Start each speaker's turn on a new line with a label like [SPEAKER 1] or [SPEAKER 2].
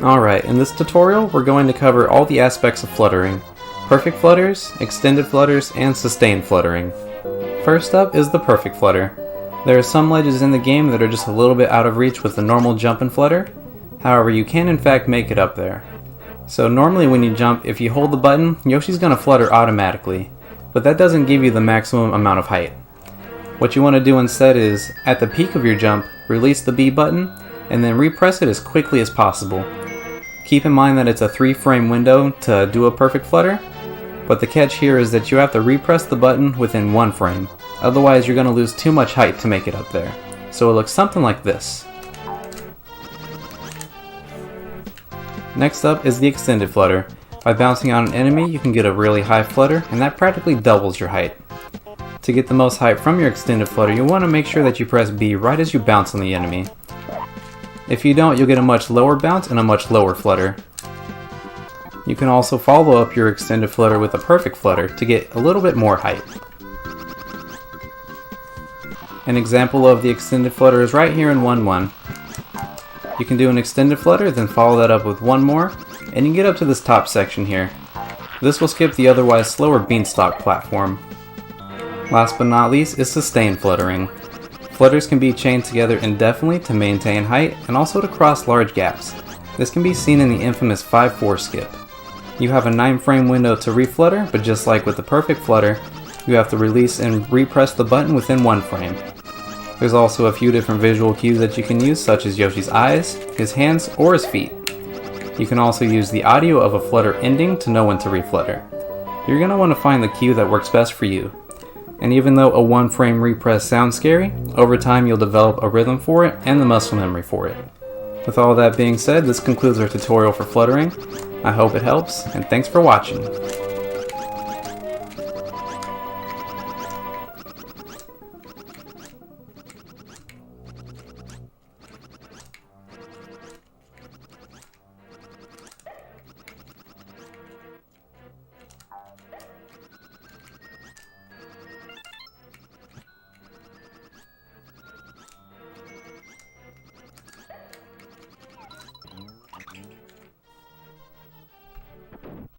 [SPEAKER 1] Alright, in this tutorial we're going to cover all the aspects of fluttering. Perfect flutters, extended flutters, and sustained fluttering. First up is the perfect flutter. There are some ledges in the game that are just a little bit out of reach with the normal jump and flutter. However, you can in fact make it up there. So normally when you jump, if you hold the button, Yoshi's going to flutter automatically. But that doesn't give you the maximum amount of height. What you want to do instead is, at the peak of your jump, release the B button, and then repress it as quickly as possible. Keep in mind that it's a 3-frame window to do a perfect flutter, but the catch here is that you have to repress the button within 1 frame, otherwise you're going to lose too much height to make it up there. So it looks something like this. Next up is the extended flutter. By bouncing on an enemy you can get a really high flutter, and that practically doubles your height. To get the most height from your extended flutter, you want to make sure that you press B right as you bounce on the enemy. If you don't, you'll get a much lower bounce and a much lower flutter. You can also follow up your extended flutter with a perfect flutter to get a little bit more height. An example of the extended flutter is right here in 1-1. You can do an extended flutter, then follow that up with one more, and you can get up to this top section here. This will skip the otherwise slower beanstalk platform. Last but not least is sustained fluttering. Flutters can be chained together indefinitely to maintain height and also to cross large gaps. This can be seen in the infamous 5-4 skip. You have a 9-frame window to reflutter, but just like with the perfect flutter, you have to release and repress the button within 1 frame. There's also a few different visual cues that you can use, such as Yoshi's eyes, his hands, or his feet. You can also use the audio of a flutter ending to know when to reflutter. You're going to want to find the cue that works best for you. And even though a 1-frame repress sounds scary, over time you'll develop a rhythm for it and the muscle memory for it. With all that being said, this concludes our tutorial for fluttering. I hope it helps, and thanks for watching.